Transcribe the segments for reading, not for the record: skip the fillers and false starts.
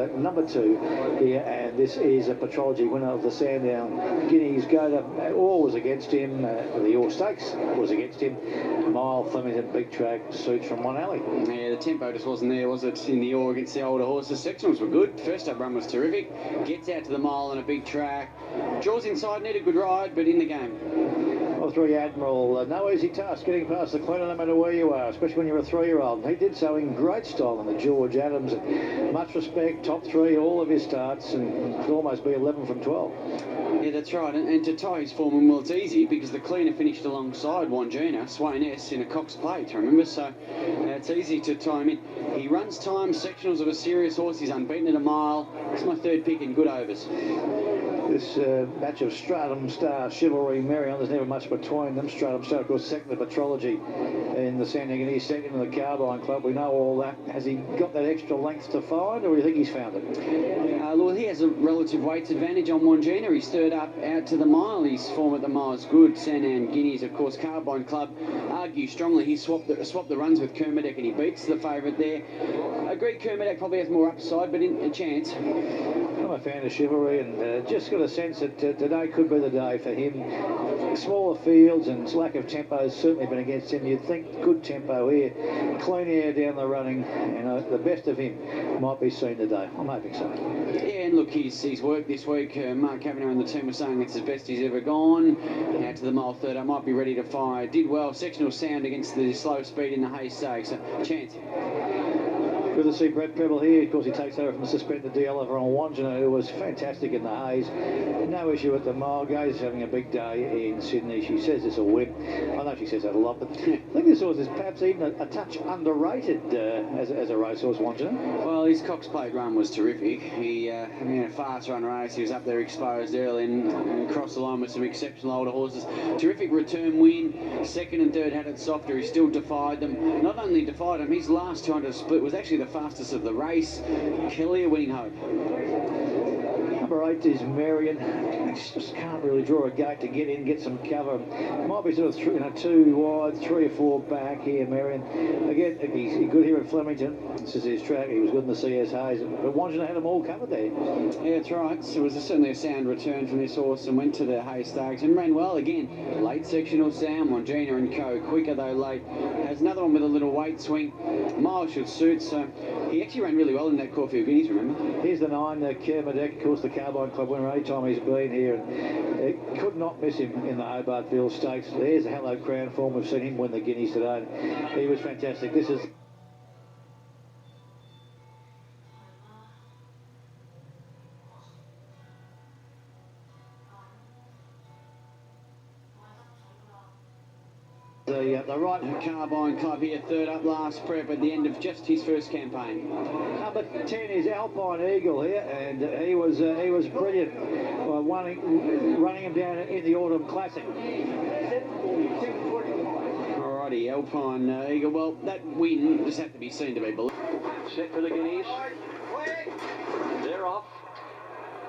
Number 2 here, and this is a Petrology winner of the Sandown Guineas. Go to all was against him. The All Stakes was against him. Mile, Flemington, big track, suits from one alley. Yeah, the tempo just wasn't there, was it, in the All against the older horses? Sectionals were good. First up run was terrific. Gets out to the mile on a big track. Draws inside, need a good ride, but in the game. Well, 3 Admiral, no easy task getting past the Cleaner no matter where you are, especially when you're a 3-year-old. He did so in great style in the George Adams. Much respect, top 3, all of his starts, and could almost be 11 from 12. Yeah, that's right, and to tie his form in, well, it's easy because the Cleaner finished alongside WANDJINA, Swain S, in a Cox plate, remember? So it's easy to tie him in. He runs time, sectionals of a serious horse. He's unbeaten at a mile. It's my 3rd pick in good overs. This batch of Stratum Star, Chivalry, MERION, there's never much between them. Stratum Star, of course, second to Petrology in the Sandown Guineas, second in the Carbine Club. We know all that. Has he got that extra length to find, or do you think he's found it? Well, he has a relative weights advantage on WANDJINA. He's 3rd up out to the mile. His form at the mile is good. Sandown Guineas, of course, Carbine Club argue strongly. He swapped the runs with Kermadec and he beats the favourite there. Agreed, Kermadec probably has more upside, but in a chance. I'm a fan of Chivalry, and just got a sense that today could be the day for him. Smaller fields and lack of tempo has certainly been against him. You'd think good tempo here, clean air down the running, and the best of him might be seen today. I'm hoping so. Yeah, and look, he's worked this week. Mark Kavanagh and the team were saying it's the best he's ever gone. Out to the mile 3rd, I might be ready to fire. Did well, sectional sound against the slow speed in the Hay Stakes. So, chance. Good to see Brett Prebble here. Of course, he takes over from the suspended DL over on WANDJINA, who was fantastic in the Hays. No issue at the mile. Gai's having a big day in Sydney. She says it's a whip. I know she says that a lot, but I think this horse is perhaps even a touch underrated as a racehorse, WANDJINA. Well, his Cox plate run was terrific. He had a fast run race. He was up there exposed early and crossed the line with some exceptional older horses. Terrific return win. 2nd and 3rd had it softer. He still defied them. Not only defied them, his last 200 split was actually the fastest of the race. Kelly a winning hope. Number 8 is MERION. Just can't really draw a gate to get in, get some cover. Might be sort of 2 wide, 3 or 4 back here, MERION. Again, he's good here at Flemington. This is his track. He was good in the CS Hays, but WANDJINA had them all covered there. Yeah, that's right. So it was certainly a sound return from this horse and went to the Hay Stakes and ran well again. Late sectional sound, WANDJINA and co. Quicker though late. Has another one with a little weight swing. Mile should suit, so he actually ran really well in that Caulfield Guineas, remember? Here's the 9, Kermadec, of course, the Carbine Club winner anytime he's been here, and could not miss him in the Hobart Field Stakes. There's a Hello Crown form. We've seen him win the Guineas today. He was fantastic. This is the right Carbine Club here, 3rd up last prep at the end of just his first campaign. Number 10 is Alpine Eagle here, and he was brilliant, running him down in the Autumn Classic. Alrighty, Alpine Eagle. Well, that win just had to be seen to be believed. Set for the Guineas. They're off.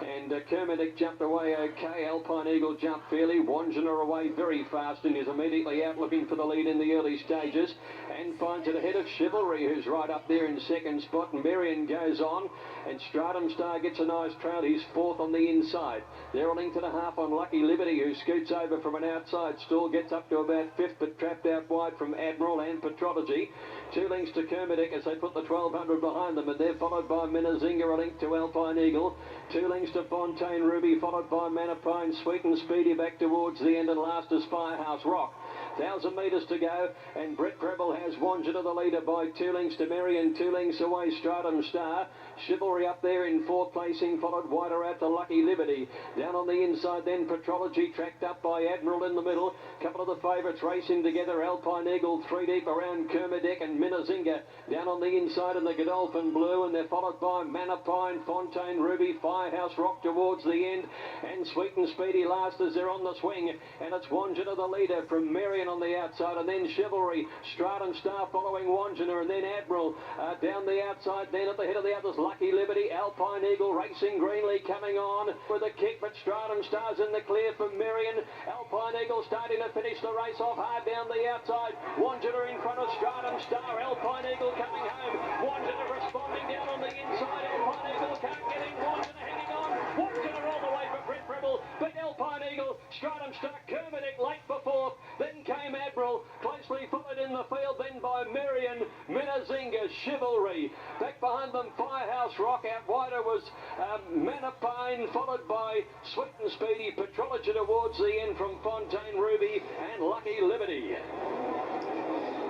And Kermadec jumped away okay. Alpine Eagle jumped fairly. WANDJINA away very fast and is immediately out looking for the lead in the early stages and finds it ahead of Chivalry, who's right up there in 2nd spot. MERION goes on and Stratum Star gets a nice trail. He's 4th on the inside. They're a length and a half on Lucky Liberty, who scoots over from an outside stall, gets up to about 5th but trapped out wide from Admiral and Petrology. 2 lengths to Kermadec as they put the 1200 behind them, and they're followed by Menazinga, a length to Alpine Eagle. 2 lengths to Fontaine Ruby, followed by Manapine, Sweet and Speedy back towards the end, and last is Firehouse Rock. 1,000 metres to go, and Brett Prebble has WANDJINA the leader by 2 lengths to MERION, 2 lengths away Stratum Star. Chivalry up there in 4th placing, followed wider out to Lucky Liberty. Down on the inside then Petrology, tracked up by Admiral in the middle. Couple of the favourites racing together, Alpine Eagle 3 deep around Kermadec and Menazinga. Down on the inside in the Godolphin Blue, and they're followed by Manapine, Fontaine Ruby, Firehouse Rock towards the end, and Sweet and Speedy last as they're on the swing. And it's WANDJINA the leader from MERION on the outside, and then Chivalry, Stratum Star following WANDJINA, and then Admiral down the outside. Then at the head of the others, Lucky Liberty, Alpine Eagle, Racing Greenlee coming on with a kick, but Stratum Star's in the clear for Merion. Alpine Eagle starting to finish the race off hard down the outside. WANDJINA in front of Stratum Star. Alpine Eagle coming home. WANDJINA responding down on the inside. Alpine Eagle can't get in. WANDJINA hanging on. WANDJINA all the way for Prebble, but Alpine Eagle, Stratum Star, Kermadec late for fourth. Then came ADMIRAL, closely followed in the field then by MERION, Minazinga, Chivalry. Back behind them, Firehouse Rock. Out wider was ALPINE, followed by Sweet and Speedy, Petrology towards the end from Fontaine Ruby and Lucky Liberty.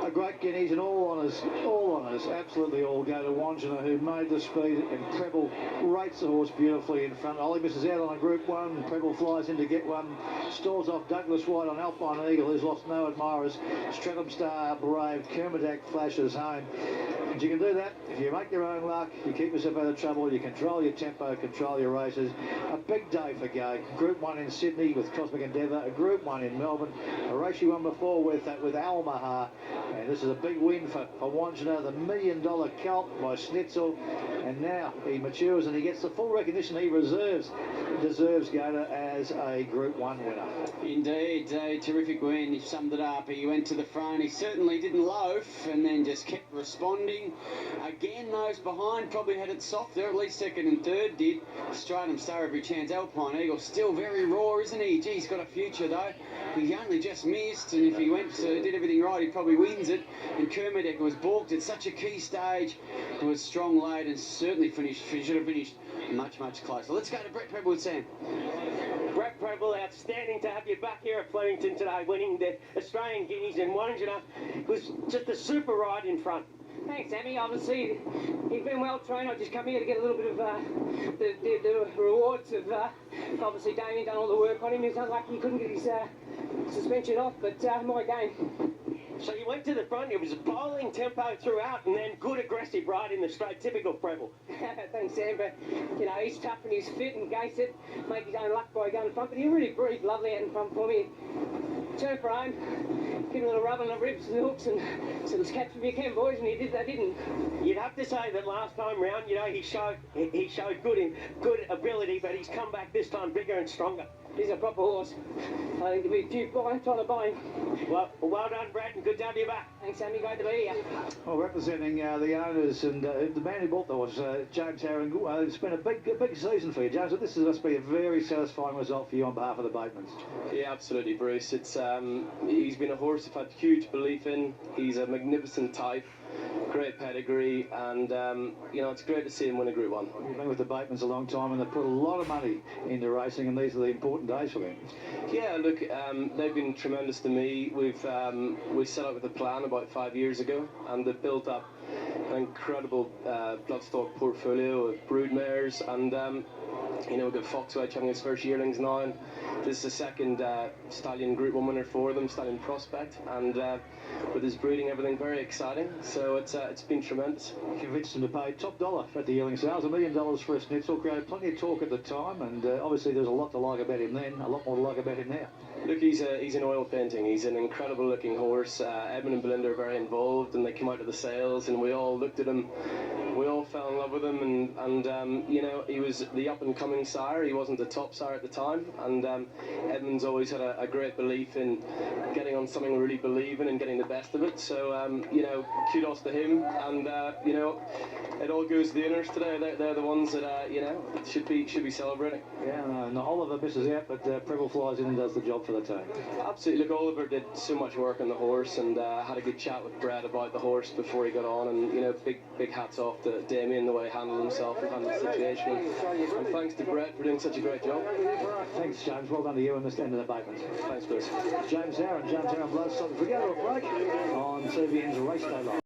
A great guineas and all honours, absolutely all go to WANDJINA, who made the speed, and Prebble rates the horse beautifully in front. Ollie misses out on a Group 1, Prebble flies in to get one, stores off Douglas White on Alpine Eagle, who's lost no admirers. Stratum Star, Brave, Kermadec flashes home. And you can do that if you make your own luck, you keep yourself out of trouble, you control your tempo, control your races. A big day for Gai. Group 1 in Sydney with Cosmic Endeavour, a Group 1 in Melbourne, a race she won before with Almaha. And this is a big win for WANDJINA, the $1 million Calp by Schnitzel. And now he matures and he gets the full recognition he deserves Gator as a Group 1 winner. Indeed, a terrific win. He summed it up. He went to the front. He certainly didn't loaf and then just kept responding. Again, those behind probably had it softer, at least second and third did. Stratum Star every chance. Alpine Eagle still very raw, isn't he? Gee, he's got a future though. He only just missed, and if he did everything right, he probably wins it. And Kermadec was balked at such a key stage. It was strong late and certainly should have finished much, much closer. Let's go to Brett Prebble with Sam. Brett Prebble, outstanding to have you back here at Flemington today, winning the Australian Guineas, and WANDJINA was just a super ride in front. Thanks, Sammy. Obviously, he's been well trained. I just come here to get a little bit of the rewards of obviously Damien done all the work on him. He was unlucky he couldn't get his suspension off, but my game. So you went to the front, it was a bowling tempo throughout, and then good aggressive ride in the straight, typical Prebble. Thanks, Sam, but you know, he's tough and he's fit, and Gai said make his own luck by going in front, but he really breathed lovely out in front for me. Turn for home, give him a little rub on the ribs and the hooks, and said, let's catch him if you can, boys, and he did that, didn't he? You'd have to say that last time round, you know, he showed good ability, but he's come back this time bigger and stronger. He's a proper horse. I think there'll be a few trying to buy him. Well done, Brett, and good to have you back. Thanks, Sammy. Great to be here. Well, representing the owners and the man who bought the horse, James Harron. It's been a big season for you, James. So this must be a very satisfying result for you on behalf of the Batemans. Yeah, absolutely, Bruce. It's he's been a horse I've had huge belief in. He's a magnificent type. Great pedigree, and you know, it's great to see him win a Group 1. You've been with the Batemans a long time, and they've put a lot of money into racing, and these are the important days for them. Yeah, look, they've been tremendous to me. We set out with a plan about 5 years ago, and they've built up an incredible bloodstock portfolio of broodmares, and you know, we've got Foxwedge having his first yearlings now, and this is the second stallion Group 1 winner for them, Stallion Prospect, and with his breeding, everything very exciting. So it's been tremendous. Convinced him to pay top dollar at the yearling sales, $1 million for a Schnitzel. Created plenty of talk at the time, and obviously there's a lot to like about him then, a lot more to like about him now. Look, he's an oil painting. He's an incredible looking horse. Edmund and Belinda are very involved, and they came out to the sales, and we all looked at him. We all fell in love with him, and you know, he was the up-and-coming sire. He wasn't the top sire at the time, and Edmund's always had a great belief in getting on something we really believe in and getting the best of it. So, you know, kudos to him, and you know, it all goes to the owners today. They're the ones that you know, should be celebrating. Yeah, and Oliver misses out, but Prebble flies in and does the job for the team. Absolutely. Look, Oliver did so much work on the horse, and had a good chat with Brett about the horse before he got on, and you know, big hats off to Damien, the way he handled himself and handled the situation, and thanks to Brett for doing such a great job. Thanks, James. Well done to you and the end of the Batemans. Thanks, Bruce. James Harron, Bloodstock. If we go to a break on TVN's Race Day Live.